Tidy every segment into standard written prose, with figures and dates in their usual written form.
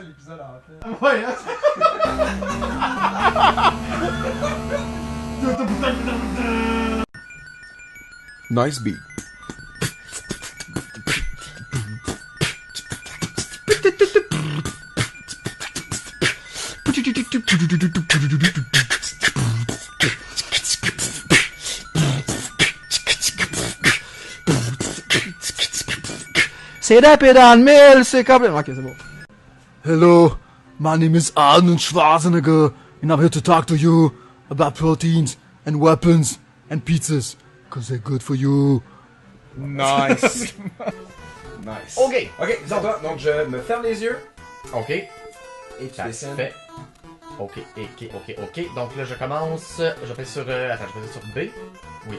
ça l'épisode en fait. Ouais, hein? Nice beat. C'est rapide dans le mille, c'est complètement... Ok, c'est bon. Hello, my name is Arnold Schwarzenegger, and I'm here to talk to you about proteins and weapons and pizzas, cause they're good for you. Nice. Nice. Ok. Ok, toi, donc je me ferme les yeux. Ok. Et tu dessines. Parfait. Ok, ok. Donc là, je commence. Je fais sur... Attends, je fais sur B. Oui.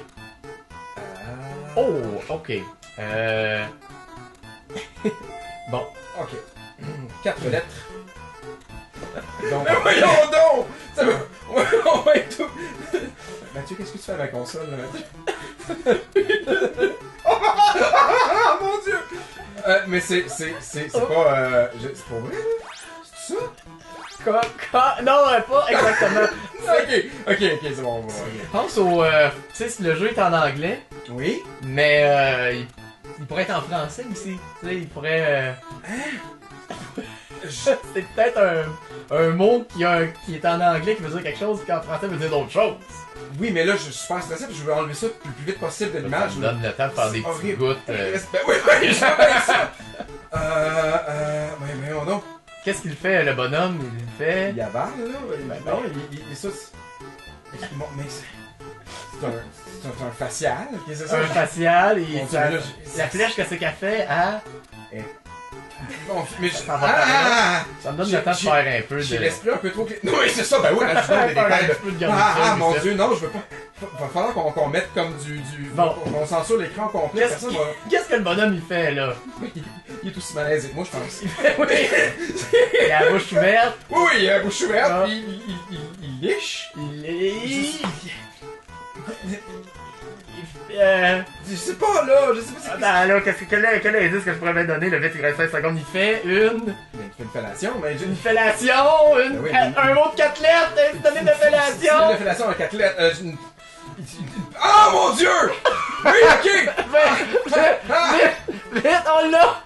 Oh, ok. Bon. Ok. 4 lettres. Donc, Mais voyons donc! Ça va... On va être tout... Mathieu, qu'est-ce que tu fais à ma console, là, Mathieu? Ah mon dieu! Mais c'est pas, c'est pour vrai, là? C'est ça? Non, pas exactement. Ok, c'est bon, Je pense au... tu sais, le jeu est en anglais, Oui? mais il pourrait être en français aussi. Tu sais, il pourrait... C'est peut-être un mot qui est en anglais qui veut dire quelque chose qui en français veut dire d'autre chose. Oui, mais là, je suis super stressé parce que je veux enlever ça le plus vite possible de Ça l'image. me donne le temps de faire des petites horrible. gouttes. Ben oui, j'ai ça! Mais on donc. Qu'est-ce qu'il fait, le bonhomme? Il fait... Il avale, là? non. Ça, bon, mais c'est un facial? Qu'est-ce que c'est Un ça? facial et Mon Dieu, ça- là, la flèche, qu'est-ce qu'elle fait? Hein? Bon, mais Ça va pas Ça me donne le temps de faire un peu J'ai de... l'esprit un peu trop... Non, oui, c'est ça, ben oui, rajoutons des Faire détails. un peu de garniture, Mon ça. Dieu, non, je veux pas... Va falloir qu'on mette comme du... Bon. On censure l'écran complet, Qu'est-ce personne va... qu'est-ce que le bonhomme il fait là? Il est aussi malaisé que moi, je pense. Oui. Il a la bouche ouverte. Oui, il a la bouche ouverte, Ah. puis il liche. Je sais pas, là, je sais pas si... Attends, là, quel indice que je pourrais me donner? Le vite, il reste 5 secondes. Il fait une Mais il fait une fellation, mais... fellation, Ben oui, un mot de 4 lettres, donné de fellation. Une fellation en 4 lettres. Ah, mon Dieu! Oui, ok! Vite, on l'a!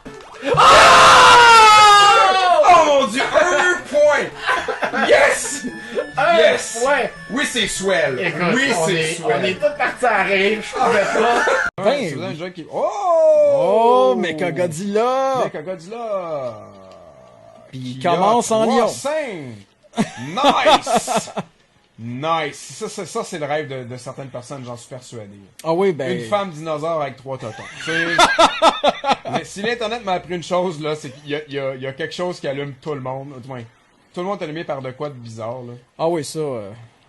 Oh mon Dieu! 1 point! Yes! Yes! Ouais! Oui, c'est swell! Écoute, Oui, on c'est est swell! tous partis à rire, je pouvais pas. C'est un jeu qui... Oh, Mechagodzilla! Mechagodzilla! Puis il commence en lion. Nice! Nice! Ça, c'est le rêve de certaines personnes, j'en suis persuadé. Ah oui, ben... Une femme dinosaure avec 3 totons. Mais si l'Internet m'a appris une chose, là, c'est qu'il y a quelque chose qui allume tout le monde. Du moins, tout le monde est allumé par de quoi de bizarre, là. Ah oui, ça...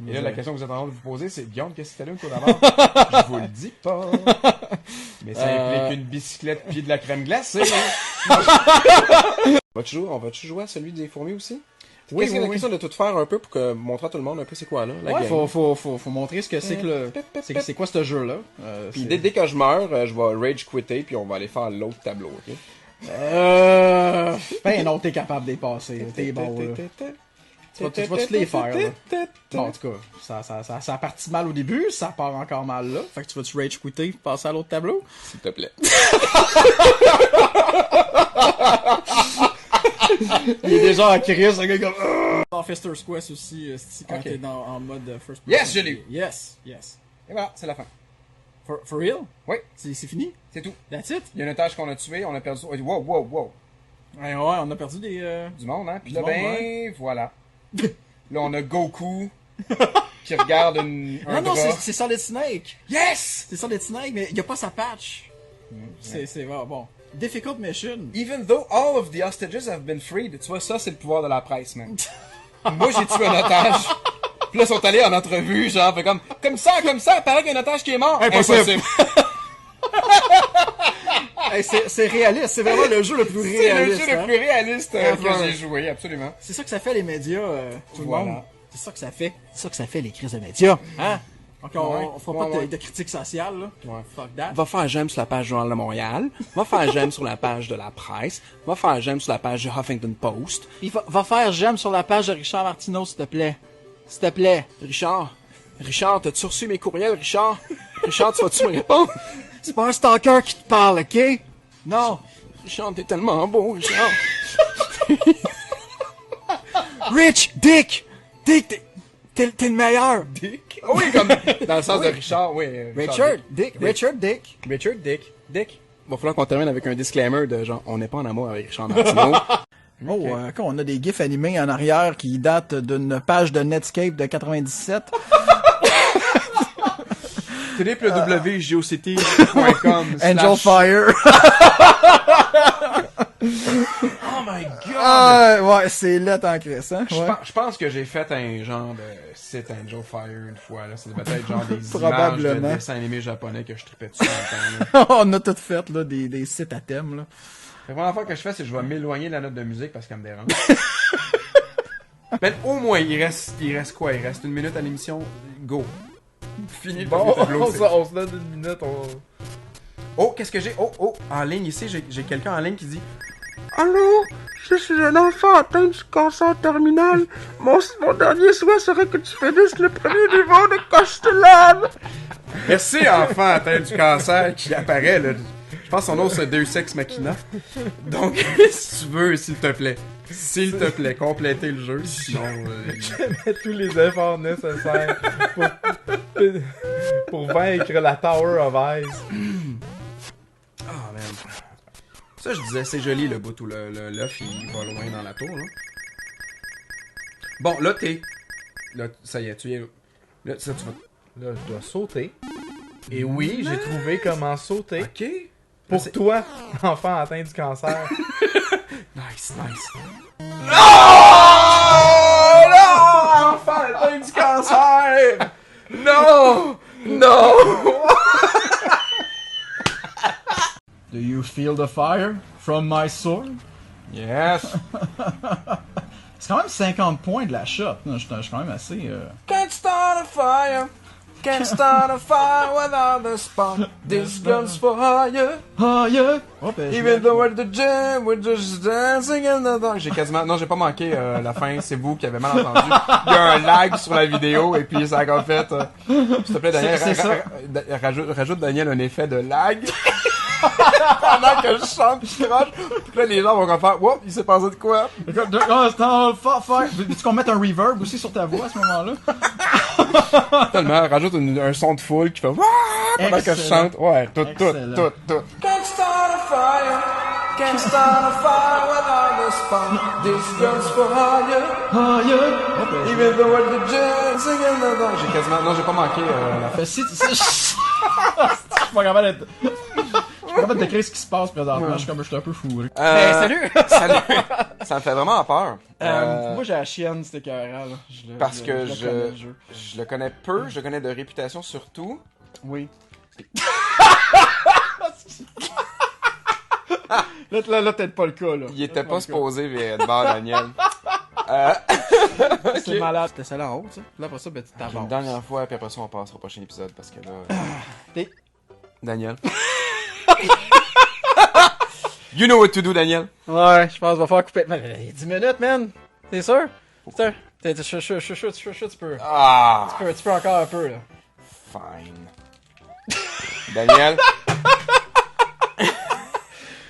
Et là, la question que vous êtes en train de vous poser, c'est Guillaume, qu'est-ce qui t'allume, toi, d'abord? Je vous le dis pas. Mais ça implique une bicyclette puis de la crème glacée. On va-tu jouer à celui des fourmis aussi? Oui, Qu'est-ce qu'il y a la question de tout faire un peu pour que montrer à tout le monde un peu c'est quoi, là, la Ouais, game? faut montrer ce que c'est que le... C'est quoi ce jeu-là? Puis dès que je meurs, je vais rage quitter puis on va aller faire l'autre tableau, ok? Ben non, t'es capable de les passer. T'es bon, là. Tu vas tous les faire, là. Bon, en tout cas, ça a parti mal au début, ça part encore mal là. Fait que tu vas-tu rage quitter et passer à l'autre tableau? S'il te plaît. Il est déjà en crise, le gars comme... Dans Fester's Quest aussi, quand Ok. t'es en mode first person. Yes, je l'ai eu. Yes. Et voilà, c'est la fin. For real? Oui, C'est fini? c'est tout. That's it? Il y a un otage qu'on a tué, on a perdu... Wow. Ouais, on a perdu des... Du monde, hein? Puis Du là, monde, ben, voilà. Là, on a Goku qui regarde un Non, drap. c'est Solid Snake! Yes! C'est Solid Snake, mais il y a pas sa patch. C'est bon. Difficult mission. Even though all of the hostages have been freed. Tu vois, ça, c'est le pouvoir de la presse, man. Moi, j'ai tué un otage. Puis là, ils sont allés en entrevue, genre, fait comme ça, paraît qu'il y a un otage qui est mort. Impossible. Hey, c'est réaliste, c'est vraiment le jeu le plus C'est le réaliste. jeu le hein. plus réaliste que Ever. j'ai joué, absolument. C'est ça que ça fait les médias, tout Voilà. le monde. C'est ça que ça fait. C'est ça que ça fait les crises de médias. Hein? Ok, Ouais, on fera pas ouais. de critique sociale, là. Ouais. Fuck that. Va faire j'aime sur la page du Journal de Montréal. Va faire j'aime sur la page de La Presse. Va faire j'aime sur la page du Huffington Post. Puis va faire j'aime sur la page de Richard Martineau, s'il te plaît. S'il te plaît. Richard, t'as-tu reçu mes courriels, Richard? Richard, tu vas-tu me répondre? C'est pas un stalker qui te parle, ok? Non. Richard, t'es tellement beau, Richard. Dick! Dick, t'es le meilleur. Dick? Oui, comme dans le sens de Richard, oui. Richard Dick. Richard Dick. Richard Dick. Dick. Va falloir qu'on termine avec un disclaimer de genre, on n'est pas en amour avec Richard Martineau. Oh, quand on a des gifs animés en arrière qui datent d'une page de Netscape de 97. www.geocities.com Angel Fire. Oh my god! Ouais, c'est lettre en crise, hein? Ouais. Je pense que j'ai fait un genre de site Angel Fire une fois, là. Ça devait être genre des images de Probablement. dessins animés japonais que je tripais dessus dans le temps, là. On a tout fait, là, des sites à thème, là. La première fois que je fais, c'est que je vais m'éloigner de la note de musique parce qu'elle me dérange. Mais au moins, il reste quoi? Il reste 1 minute à l'émission. Go. Fini le Bon, premier tableau. on c'est- se donne 1 minute, Oh, qu'est-ce que j'ai? Oh, en ligne ici, j'ai quelqu'un en ligne qui dit Allô, je suis un enfant atteint du cancer terminal. Mon dernier souhait serait que tu finisses le premier niveau de Castellane. Merci, enfant atteint du cancer qui apparaît, là. Je pense que son nom c'est Deus Ex Machina. Donc, si tu veux, s'il te plaît, complétez le jeu. Sinon, Mets tous les efforts nécessaires pour vaincre la Tower of Ice. Ah, man. Ça, je disais, c'est joli le bout où l'œuf il va loin dans la tour, là. Bon, là, là, ça y est, tu y es. Là, ça, tu vas. Là, je dois sauter. Et oui, j'ai trouvé comment sauter. Ok. Pour toi, enfant atteint du cancer. Nice. Non! Non! Enfant atteint du cancer! Non! Non! Do you feel the fire from my sword? Yes! C'est quand même 50 points de la shot. Je suis quand même assez... Can't start a fire! Can't start a fire without a spark. This gun's for hire. Ah, yeah! Oh, ben, Even though at the gym, we're just dancing in the dark. J'ai quasiment... Non, j'ai pas manqué la fin. C'est vous qui avez mal entendu. Il y a un lag sur la vidéo et puis ça a comme fait... S'il te plaît, Daniel, C'est ça. rajoute Daniel un effet de lag. Pendant que je chante pis je croche. Puis là, les gens vont comme faire... Whoop, il s'est passé de quoi? Veux-tu qu'on mette un reverb aussi sur ta voix à ce moment-là? Tellement, rajoute un son de foule qui fait... Wouah! Pendant que je Excellent. chante. Ouais, tout. Excellent. Can't start a fire. Can't start a fire without a spark. This gun's for hire. Ah, yeah! Even though at the gym, singing the dark. J'ai quasiment... Non, j'ai pas manqué la fin. Si, je suis pas capable d'être... Je suis pas capable de décrire ce qui se passe présentement. Je suis un peu fou. Salut! Salut! Ça me fait vraiment peur. Moi, j'ai la chienne, c'était écœurant, là. Parce que le connais, le jeu. je le connais peu, je le connais de réputation surtout. Oui. là, peut-être pas le cas, là. Il était pas supposé devant Daniel. C'est malade. C'était celle en haut, ça. Là, après ça, ben, tu Une t'avances. dernière fois, puis après ça, on passera au prochain épisode parce que là. T'es- Daniel. You know what to do, Daniel. Ouais, je pense qu'il va falloir couper. Mais, 10 minutes, man. T'es sûr? Putain. Je suis sûr, tu peux. Ah! Tu peux encore un peu, là. Fine. Daniel.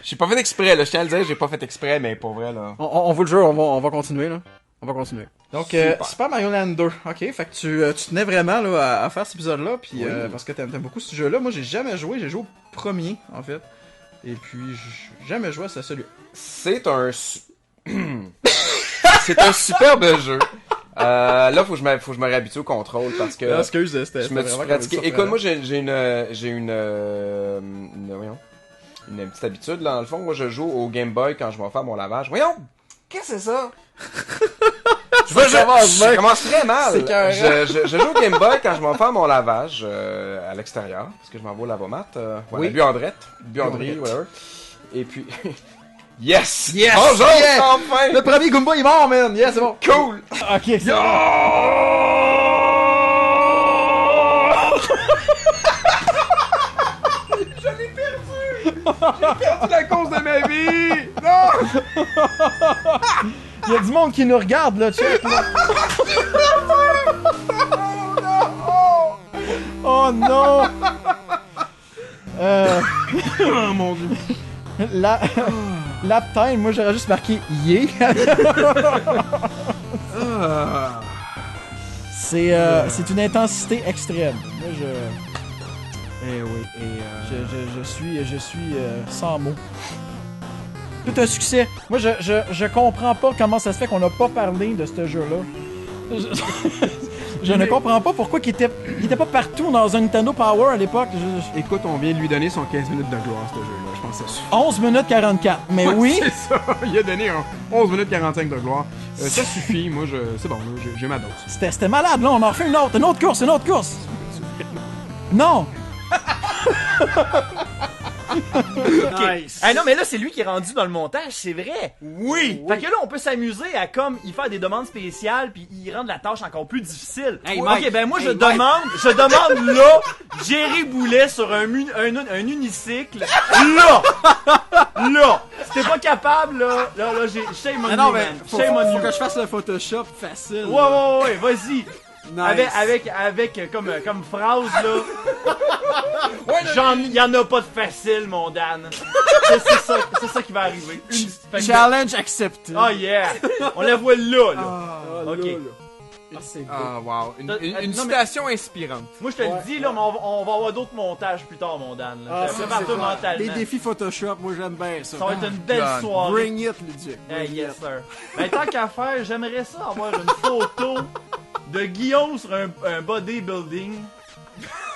J'ai pas fait exprès, là. Je tiens à le dire, j'ai pas fait exprès, mais pour vrai, là. On veut le jeu, on va continuer, là. On va continuer. Donc, Super. Super Mario Land 2. Ok, fait que tu tenais vraiment là, à faire cet épisode-là, puis parce que t'aimes beaucoup ce jeu-là. Moi, j'ai jamais joué, j'ai joué au premier, en fait. Et puis, j'ai jamais joué à celui. C'est un c'est un superbe jeu. Là, faut que je me réhabitue au contrôle parce que Excuse, c'était je me suis vraiment pratiqué. comme ça, Écoute, moi, j'ai une petite habitude, là, dans le fond. Moi, je joue au Game Boy quand je vais faire mon lavage. Voyons! Qu'est-ce que c'est ça? Je commence très mal. C'est carré. Je joue au Game Boy quand je vais faire mon lavage à l'extérieur. Parce que je m'en vais au lavomat. Voilà, buanderie, whatever. Et puis... Yes! Yes! Bonjour, Yeah! enfin! Le premier Goomba est mort, man! Yeah, c'est bon! Cool! Ok, c'est bon. C'est la cause de ma vie! Non! Il y a du monde qui nous regarde, là, check, là. Oh non! Oh mon dieu! Lap time, moi j'aurais juste marqué yeah. C'est une intensité extrême. Moi Eh oui, je suis sans mots. Tout un succès. Moi je comprends pas comment ça se fait qu'on n'a pas parlé de ce jeu-là. Je ne comprends pas pourquoi il était pas partout dans un Nintendo Power à l'époque. Écoute, on vient de lui donner son 15 minutes de gloire, ce jeu-là. Je pense que ça suffit. 11 minutes 44. Mais oui. C'est ça, il a donné 11 minutes 45 de gloire. Ça suffit, moi, c'est bon, là, j'ai ma dose. C'était malade, là. On en refait une autre course. Non. Nice. Ah non, mais là, c'est lui qui est rendu dans le montage, c'est vrai. Oui! Fait que là, on peut s'amuser à comme y faire des demandes spéciales puis y rendre la tâche encore plus difficile. Hey, ok, Mike. ben moi, je Hey, Mike. demande là, Jerry Boulet sur un unicycle. Là! Là! Si t'es pas capable, là, j'ai shame on you, Non, mais man. faut Shame on you. que je fasse le Photoshop facile. Ouais, vas-y. Nice. Avec comme phrase, là. Y en a pas de facile, mon Dan. C'est ça qui va arriver. Fait que- Challenge accepté. Oh yeah! On la voit là. Ok. C'est beau. Ah, wow. Une Non, mais- citation inspirante. Moi, je te le dis, là, mais on va avoir d'autres montages plus tard, mon Dan. Là. Ah, ça, Prépare-toi c'est mentalement. Les défis Photoshop, moi j'aime bien ça. Ça va être une belle God. soirée. Bring it, Ludic. Hey, yes, sir. Ben, tant qu'à faire, j'aimerais ça avoir une photo de Guillaume sur un bodybuilding.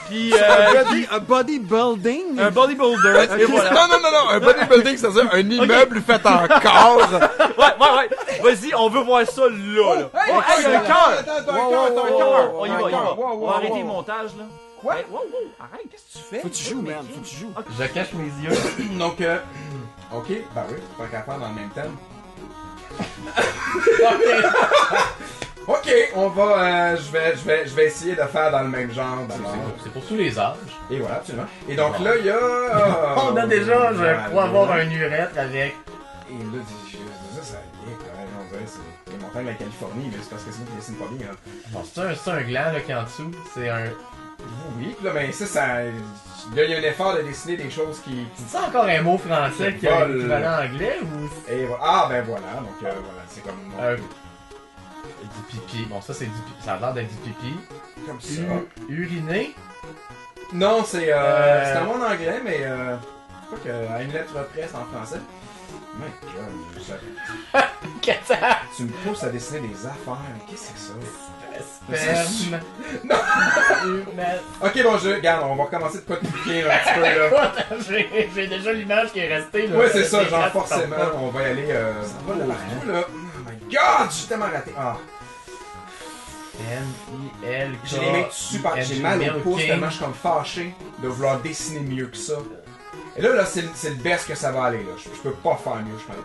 Puis, Un bodybuilding? un bodybuilder. Et voilà. Non, un bodybuilding, c'est-à-dire un immeuble fait en corps. Ouais. Vas-y, on veut voir ça là. Hey, Oh, hey, il y a un cœur. T'as un cœur. On y va. On va arrêter le montage, là. Quoi? Hey, wow, arrête, qu'est-ce que tu fais? Faut que tu joues, man. Faut que tu joues. Je cache mes yeux. Donc, ok, bah oui, pas qu'à faire dans le même thème. Ok, on va, je vais essayer de faire dans le même genre. C'est pour tous les âges. Et voilà, absolument. Et donc là, il y a... On a déjà, je Voilà. crois, avoir un urètre avec. Et là, ça vient quand même, on dirait, c'est les montagnes de la Californie, mais c'est parce que sinon, tu dessines pas bien. Hein. Bon, c'est un gland là qui est en dessous. C'est un. Oui, puis là, ben ça... Là, il y a un effort de dessiner des choses qui... C'est ça encore un mot français qui a un Vol. équivalent anglais ou. Et voilà. Ah, ben voilà, donc voilà, c'est comme... Du pipi. Bon, ça c'est du pipi. Ça a l'air d'être du pipi. Comme ça. Uriné. Non, c'est un mot en anglais, mais je crois qu'à une lettre près, c'est en français. My God, Qu'est-ce que tu me pousses à dessiner des affaires. Qu'est-ce que c'est ça? Sperme. Non. Urètre. Ok, bon, regarde, on va recommencer de quoi te piquer un petit peu là. J'ai déjà l'image qui est restée là. Ouais, c'est ça, Des genre traces forcément, qui sortent on va y aller. Ça va de partout là. Oh my God, j'ai tellement raté. Ah, pas. M-I-L. j'ai les mains super. J'ai mal au pouce tellement je suis comme fâché de vouloir dessiner mieux que ça. Et là, c'est le best que ça va aller là. Je peux pas faire mieux, je pense.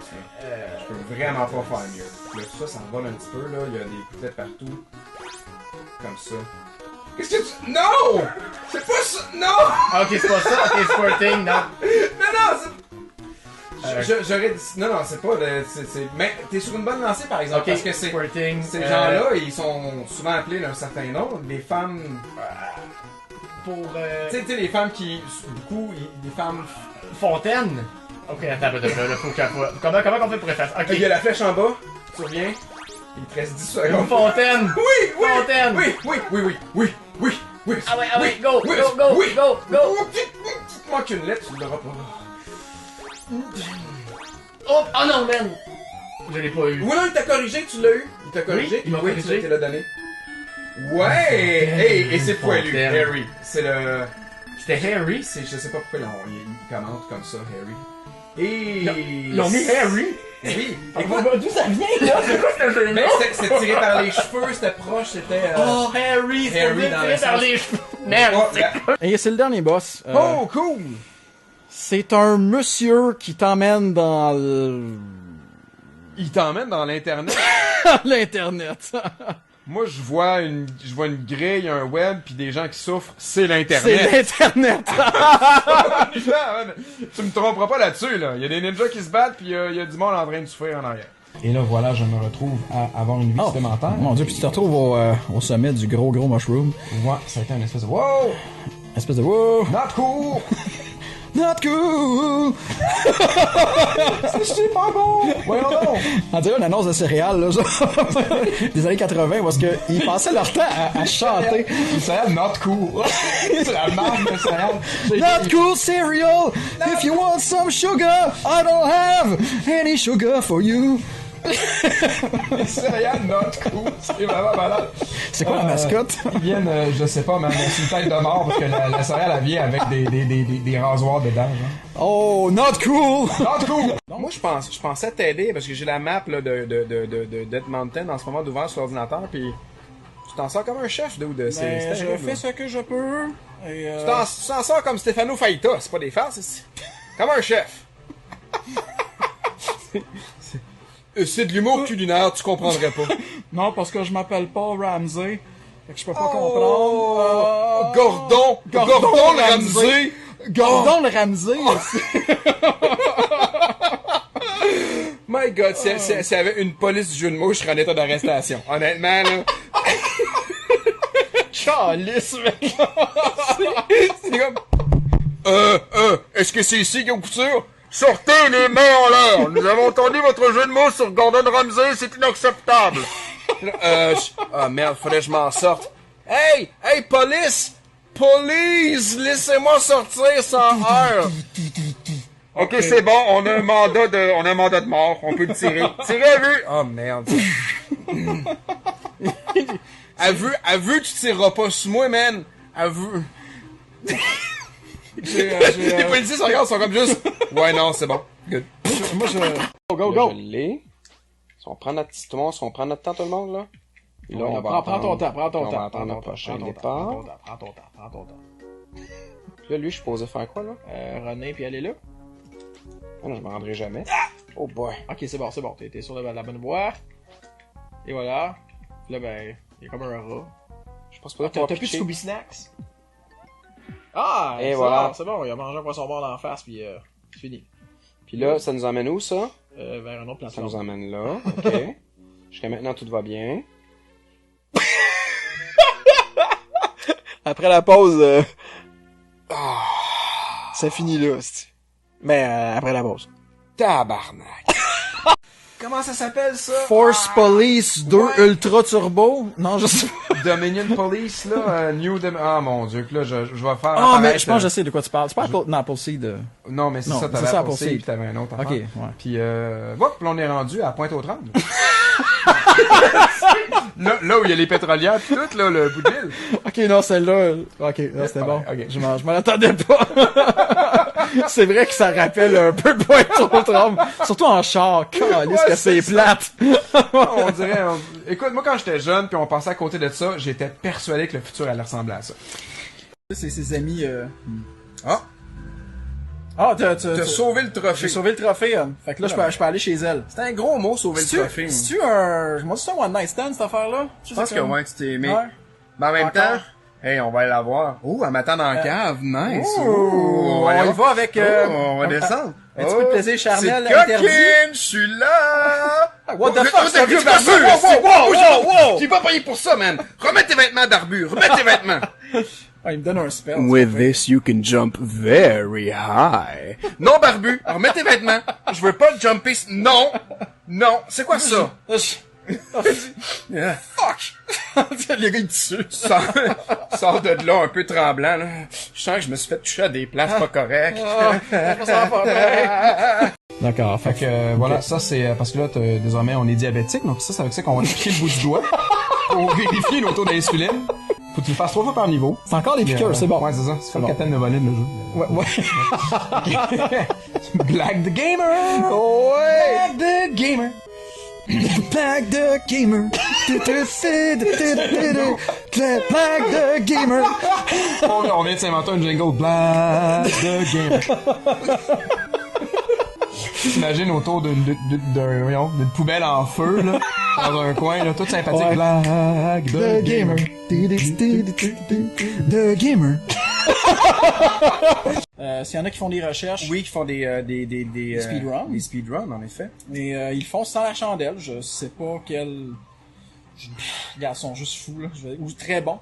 Je peux vraiment pas faire mieux. Là, tout ça, ça envole un petit peu là. Il y a des gouttelettes partout. Comme ça. Qu'est-ce que tu. Non! C'est pas ça! Non! Ah, ok, c'est pas ça. Ok, sporting, non. Non, c'est. J'aurais dit. Non, c'est pas. Mais t'es sur une bonne lancée par exemple. Ok, Parce que c'est. sporting. Ces gens-là, ils sont souvent appelés d'un certain nom. Les femmes. Pour. Tu sais, les femmes qui. Beaucoup. Des femmes. Fontaine. Ok, attends, là, faut qu'elle fois. Comment on fait pour faire ça? Ok. Il y a la flèche en bas. Tu reviens. Il te reste 10 Une secondes. fontaine. Oui! Fontaine. Oui! Ah ouais, go, Oui, go, go, oui. go, go. Tu te manques une lettre, tu ne l'auras pas. Oh non, man. Je l'ai pas eu. Oui, non, il t'a corrigé, tu l'as eu. Il t'a corrigé. Oui, il m'a oui, corrigé. tu te l'as donné. Ouais! Hey, et c'est poilu, Fontaine. Harry. C'est le. C'était Harry. Je sais pas pourquoi ils commentent comme ça, Harry. Et. Ils ont mis Harry. Oui. D'où ça vient, là? C'est quoi ce jeu? Mais c'était tiré par les cheveux, c'était proche, c'était. Oh, Harry, c'est Harry dans tiré le par sens- les cheveux. Merde, Oh, c'est Et c'est le dernier boss. oh, cool! C'est un monsieur qui t'emmène dans Il t'emmène dans l'internet. l'internet. Moi, je vois une grille, un web, puis des gens qui souffrent. C'est l'Internet. C'est l'Internet! Tu me tromperas pas là-dessus, là. Il y a des ninjas qui se battent, puis il y a du monde en train de souffrir en arrière. Et là, voilà, je me retrouve à avoir une vie supplémentaire. Mon dieu, puis tu te retrouves au sommet du gros mushroom. Ouais, ça a été un espèce de wow! Espèce de wow! Not cool! Not cool! C'est pas bon! Voyons donc! On dirait une annonce de céréales, là, genre, des années 80, parce que ils passaient leur temps à chanter. Le céréale Not Cool! C'est la marque de céréales. Not cool cereal! If you want some sugar, I don't have any sugar for you. Les céréales Not Cool! C'est vraiment malade. C'est quoi la mascotte? Ils viennent, je sais pas, mais c'est une tête de mort parce que la céréale, elle vient avec des rasoirs dedans, genre. Oh, not cool! Not cool! Moi, je pensais t'aider parce que j'ai la map là, de Death Mountain en ce moment d'ouvert sur l'ordinateur, puis tu t'en sors comme un chef, dude. C'est Je terrible, fais là. ce que je peux. Et Tu t'en sors comme Stefano Faita, c'est pas des farces, c'est comme un chef. C'est de l'humour culinaire, tu comprendrais pas. Non, parce que je m'appelle pas Ramsey. Fait que je peux pas Oh, comprendre. Gordon le Ramsay! Gordon le Ramsey! My God, s'il y avait une police du jeu de mots, je serais en état d'arrestation. Honnêtement, là. Calice, mec! C'est comme... est-ce que c'est ici qu'il y a couture? Sortez les mains en l'air! Nous avons entendu votre jeu de mots sur Gordon Ramsay, c'est inacceptable! Ah merde, faudrait que je m'en sorte. Hey! Hey, police! Police! Laissez-moi sortir sans heure! Ok, c'est bon, on a un mandat de mort, on peut le tirer. Tirez à vue! Oh merde. À vue, tu tireras pas sur moi, man! À vue. Les policiers se regardent, ils sont comme juste. Ouais, non, c'est bon. Good. Moi, je... Go, Là, je l'ai. On prend notre petit tour, on prend notre temps, tout le monde, là. Et là, on va prends ton temps, prends ton on temps. va attendre le prochain départ. Prends ton temps. Là, lui, je suis posé faire quoi, là? René, puis elle est là. Ah non, je me rendrai jamais. Oh boy. Ok, c'est bon. T'es sur la bonne voie. Et voilà. Là, ben, il y a comme un rat. Je pense pas que T'as plus de Scooby Snacks? Ah! Et voilà. C'est bon, il a mangé un poisson mort dans la face, puis c'est fini. Puis là, ça nous emmène où, ça? Vers un autre Ça plateforme. nous emmène là, ok. Jusqu'à maintenant, tout va bien. Après la pause, ça finit là, c'est... Mais après la pause. Tabarnak! Comment ça s'appelle, ça? Force Police 2 Ultra Turbo? Non, je sais pas. Dominion Police, là, Ah, mon Dieu, que là, je vais faire Ah, mais apparaître, je pense que je sais de quoi tu parles. C'est pas Apple Seed. Non, mais c'est Non, ça, c'est t'avais ça, Apple Apple Seed, Seed. puis t'avais un autre Ok, affaire. ouais. Puis, hop, là, on est rendu à Pointe-aux-Trembles. là où il y a les pétrolières pis tout, là, le bout de l'île. Ok, non, celle-là. Ok, non, c'était bon. Ok. Je m'en attendais pas. C'est vrai que ça rappelle un peu Pointe-aux-Trembles. Surtout en char. Calisse que c'est plate. On dirait... Écoute, moi, quand j'étais jeune puis on passait à côté de ça, j'étais persuadé que le futur allait ressembler à ça. C'est ses amis. Ah! Ah, t'as sauvé le trophée. J'ai sauvé le trophée. Fait que là, je peux aller chez elle. C'est un gros mot, sauver le trophée. C'est-tu un... Moi, c'est un one night stand, cette affaire-là? Je pense que ouais, tu t'es aimé. Ouais. Mais en même Encore? temps, hey, on va aller la voir. Oh, elle m'attend dans la cave. Nice. Oh, on y va avec... on va descendre. Un petit peu de plaisir charnel c'est interdit. coquine, je suis là! What the fuck, c'est un vieux barbu! wow! J'ai pas payé pour ça, man! Remets tes vêtements, barbu! Remets tes vêtements! Ah, il me donne un spell. With this, you can jump very high. Non, barbu! Remets tes vêtements! Je veux pas le jumper... Non! Non! C'est quoi ça? Yeah. Fuck! Le gars, il tue. Sors de là un peu tremblant, là. Je sens que je me suis fait toucher à des places pas correctes. D'accord. Fait que voilà, ça c'est parce que là désormais on est diabétique, donc ça c'est avec ça qu'on va piquer le bout du doigt pour vérifier notre taux d'insuline. Faut que tu le fasses 3 fois par niveau. C'est encore des piqûres, c'est bon. Ouais, c'est ça. C'est comme bon. Captain Novoline, le jeu. Ouais. Black the Gamer! Ouais! Black the Gamer! Black the Gamer. Black the Gamer. On vient de s'inventer un jingle. Black the Gamer. T'imagines autour d'une poubelle en feu, là, dans un coin, là, tout sympathique. Ouais. Blague The gamer. The gamer. S'il y en a qui font des recherches, Oui, qui font des speedruns. Des speedruns, en effet. mais ils le font sans la chandelle. Je sais pas quel... Ils sont juste fous, là. Ou très bons,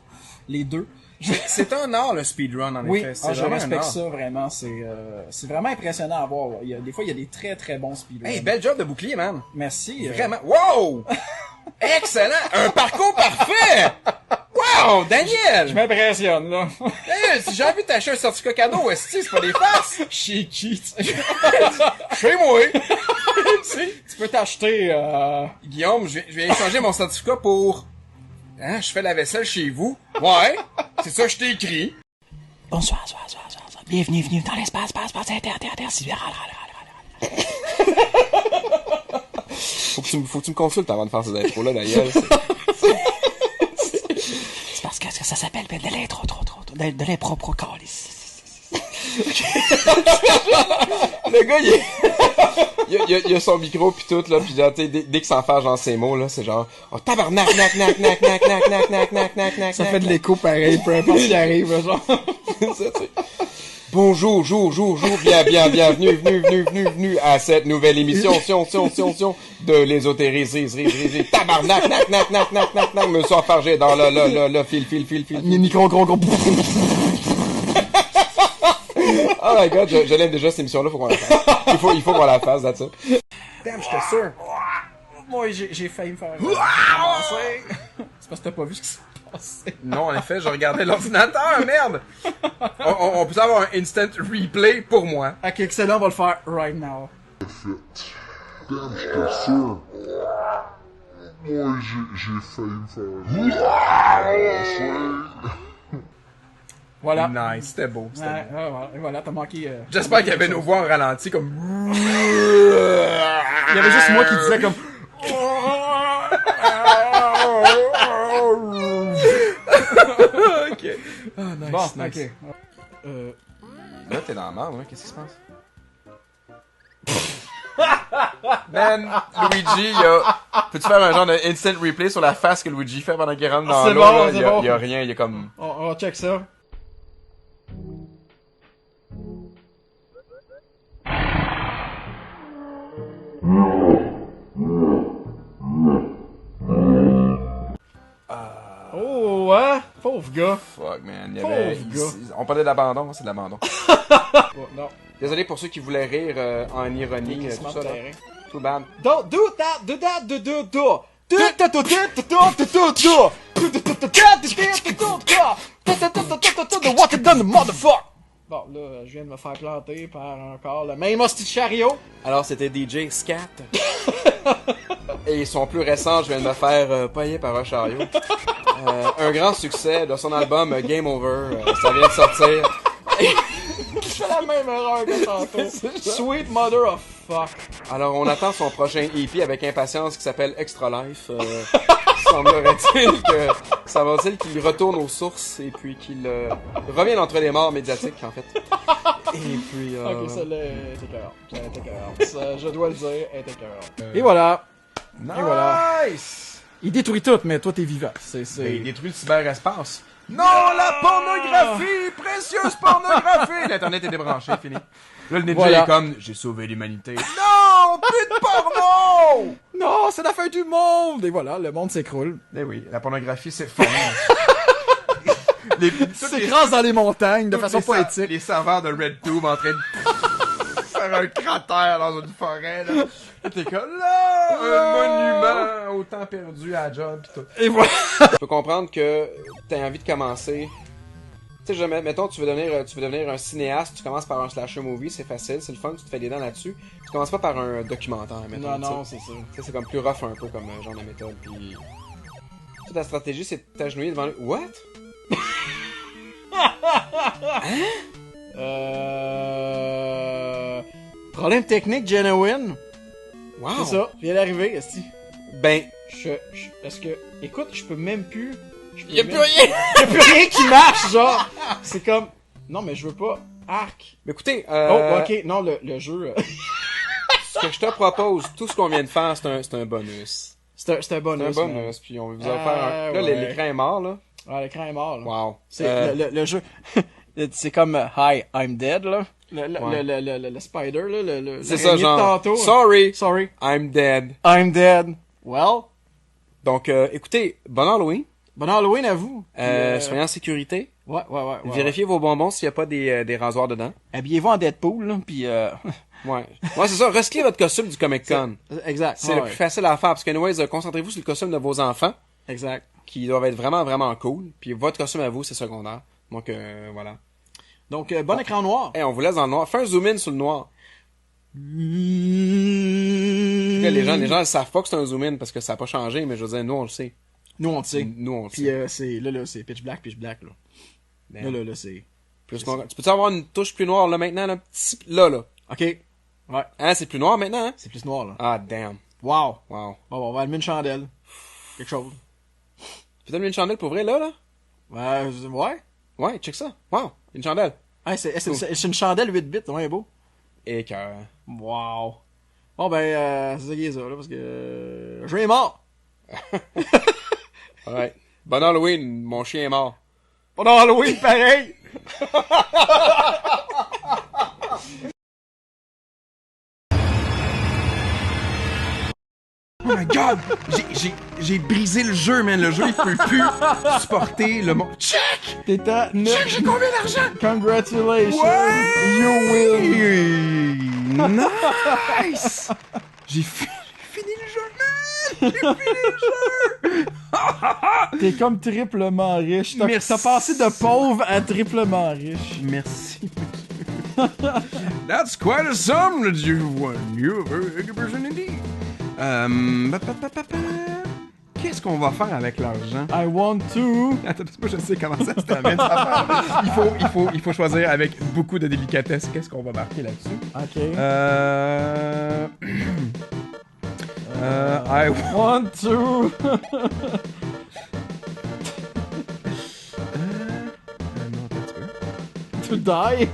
les deux. C'est un art, le speedrun, en Oui, effet. C'est je vraiment un respecte art. ça vraiment. C'est vraiment impressionnant à voir. Des fois, il y a des très très bons speedruns. Hey, bel job de bouclier, man. Merci. Vraiment. Wow! Excellent! Un parcours parfait! Wow! Daniel! Je m'impressionne, là. Daniel, si j'ai envie de t'acheter un certificat cadeau, est-ce que c'est pas des farces? Chez qui? Chez moi! Tu peux t'acheter, Guillaume, je vais échanger mon certificat pour... Hein, je fais la vaisselle chez vous? Ouais! C'est ça que je t'ai écrit. Bonsoir. Bienvenue dans l'espace, Faut que tu me consultes avant de faire ces intros-là, d'ailleurs. C'est parce que ça s'appelle de l'intro, de l'impro calice. Le gars, il a son micro pis tout, là, pis genre, dès qu'il s'en fait genre ces mots, là, c'est genre, oh, tabarnak, nac. Ça fait de l'écho pareil, peu importe ce qui arrive, là, genre. Ça, tu sais. Bonjour, bienvenue à cette nouvelle émission, de l'ésotérisme, tabarnak, nac, me sois fargé dans le fil. Micro, gros. Oh my god, je l'aime déjà cette émission-là, faut qu'on la fasse. Il faut qu'on la fasse, that's it. Damn, j'étais sûr. Moi, j'ai failli me faire ramasser. C'est parce que t'as pas vu ce qui s'est passé. Non, en effet, je regardais l'ordinateur, merde! On peut avoir un instant replay pour moi. Ok, excellent, on va le faire right now. Damn, j'étais sûr. Moi, j'ai failli me faire Voilà. Nice, c'était beau. Ouais, voilà, t'as manqué... J'espère qu'il y avait nos voix en ralenti, comme... Il y avait juste moi qui disais comme... Ok. Ah, nice, Bon, nice. ok. Là, t'es dans la merde, là. Qu'est-ce qui se passe? Man, Luigi, peux-tu faire un genre de instant replay sur la face que Luigi fait pendant qu'il rentre dans C'est l'eau, bon, là? c'est Il y a- bon. il y a rien, il y a comme... On check ça. Oh, hein? Pauvre gars. Fuck, man. Il y Pauvre avait... gars. On parlait d'abandon, c'est de l'abandon. Oh, non. Désolé pour ceux qui voulaient rire en ironie, tout ça, là. Too bad. Don't do that, do. What you done, motherfucker? Bon, là, je viens de me faire planter par encore le même hostie de chariot. Alors, c'était DJ Scat. Et son plus récent, je viens de me faire pailler par un chariot. Un grand succès de son album Game Over. Ça vient de sortir. Je fais la même erreur que tantôt. Sweet mother of fuck. Alors, on attend son prochain EP avec impatience qui s'appelle Extra Life. Semblerait-il que... Semblerait-il qu'il retourne aux sources et puis qu'il revienne entre les morts médiatiques, en fait. Et puis... Ok, celle-là est écœurante. Elle est écœurante. Ça, je dois le dire, elle est écœurante. Et voilà. Nice! Et voilà. Il détruit tout, mais toi, t'es vivant. Il détruit le cyberespace. Non, la pornographie! Précieuse pornographie! L'Internet est débranché, fini. Là, le ninja Voilà. est comme, j'ai sauvé l'humanité. Non! Plus de porno! Non, c'est la fin du monde! Et voilà, le monde s'écroule. Eh oui, la pornographie s'effondre. S'écrase dans les montagnes de façon poétique. Les serveurs de RedTube en train de faire un cratère dans une forêt, là. Et t'es comme, là! Un monument au temps perdu à la job pis tout. Et voilà. Je peux comprendre que t'as envie de commencer. Tu sais, mettons, tu veux devenir un cinéaste, tu commences par un slasher movie, c'est facile, c'est le fun, tu te fais des dents là-dessus. Tu commences pas par un documentaire, mettons. Non, tu sais. c'est ça. Tu sais, c'est comme plus rough un peu comme genre de méthode, pis... Toute la stratégie, c'est de t'agenouiller devant lui. What? Problème technique genuine. Wow! C'est ça, vient d'arriver, esti. Ben, Parce que, écoute, je peux même plus... y'a plus rien! Y'a plus rien qui marche, genre. C'est comme... Non, mais je veux pas. Arc. Mais écoutez, Oh, ok, non, le jeu... que je te propose, tout ce qu'on vient de faire, c'est un bonus. C'est un C'est bonus. un bonus, puis on va vous en faire un... Là, ouais. l'écran est mort, là. Ah, l'écran est mort, là. Wow. C'est le jeu. C'est comme Hi, I'm dead, là. Le spider, là. C'est ça, genre. Tantôt, Sorry, I'm dead. I'm dead. Well. Donc, écoutez, bon Halloween. Bon Halloween à vous. Soyez en sécurité. Ouais. Vérifiez vos bonbons s'il n'y a pas des rasoirs dedans. Habillez-vous en Deadpool, là, pis Ouais, c'est ça. Recyclez votre costume du Comic-Con. Exact. C'est le plus facile à faire, parce que, anyways, concentrez-vous sur le costume de vos enfants, Exact. qui doivent être vraiment, vraiment cool. Puis votre costume à vous, c'est secondaire. Donc, voilà. Donc, bon écran noir. Hey, on vous laisse dans le noir. Fais un zoom-in sur le noir. Là, les gens ne savent pas que c'est un zoom-in, parce que ça n'a pas changé, mais je veux dire, nous, on le sait. Nous, on le sait. Nous, on le Puis, sait. c'est, là, c'est pitch black, là. Damn. Là, c'est... Plus noir. Tu peux-tu avoir une touche plus noire, là, maintenant, là? Là. OK. Ouais. Hein, c'est plus noir, maintenant, hein? C'est plus noir, là. Ah, damn. Wow. Wow. Bon, on va allumer une chandelle. Quelque chose. Tu peux allumer une chandelle pour vrai, là? Ouais. Ouais, check ça. Wow, une chandelle. Hey, c'est une chandelle 8 bits, ouais, beau. Et cœur. Wow. Bon, ben, c'est ça qui est ça, là, parce que... je suis mort. Ouais. Bon Halloween, mon chien est mort. Bon Halloween, pareil. Oh my god! J'ai brisé le jeu, man. Le jeu, il peut plus supporter le monde. Check! T'es à... Check, j'ai combien d'argent? Congratulations. Ouais! You win. Nice! J'ai fini le jeu, man! J'ai fini le jeu! T'es comme triplement riche. Merci. T'as passé de pauvre à triplement riche. Merci. That's quite a sum that you've won. You're a very good person indeed. Qu'est-ce qu'on va faire avec l'argent? I want to... Attends, moi je sais comment ça se termine. Il faut choisir avec beaucoup de délicatesse qu'est-ce qu'on va marquer là-dessus. OK. I want to... non, attends un petit peu. to die.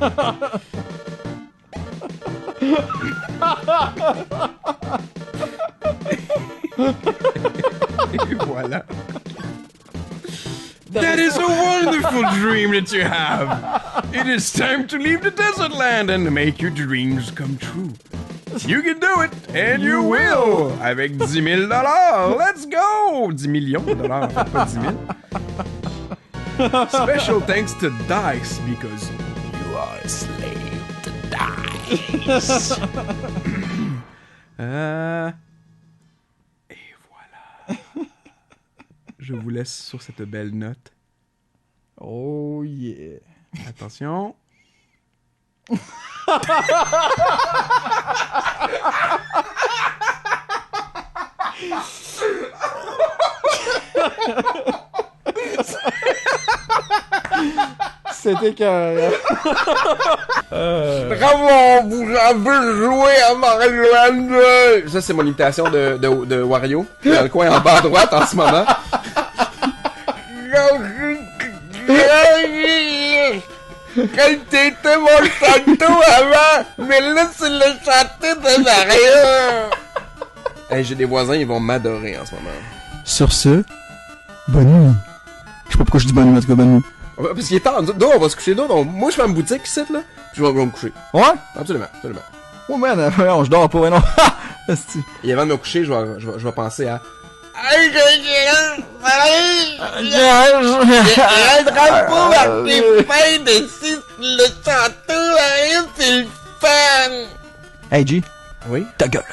Et voilà. That is a wonderful dream that you have. It is time to leave the desert land and make your dreams come true. You can do it, and you will. Avec 10 000 $. Let's go! 10 millions de dollars, en fait, pas 10 000. Special thanks to Dice, because you are a slave to Dice. Et voilà. Je vous laisse sur cette belle note. Oh yeah. Attention. C'était que... Bravo, vous avez joué à Mario Land 2! Ça, c'est mon imitation de Wario, qui est dans le coin en bas à droite en ce moment. Quand t'étais mon château avant, mais là, c'est le château de Mario! Hey, j'ai des voisins, ils vont m'adorer en ce moment. Sur ce, bonne nuit. Je sais pas pourquoi je dis bonne nuit, en tout cas, bonne nuit. Parce qu'il est tard, nous, on va se coucher, donc moi je fais une boutique ici, là, puis je vais me coucher. Ouais? Absolument. Oh man, non, je dors pas, ouais, non. Et avant de me coucher, je vais penser à... J'ai un drapeau à tes fins de si le château, c'est le fun! Hey G, Oui? ta gueule.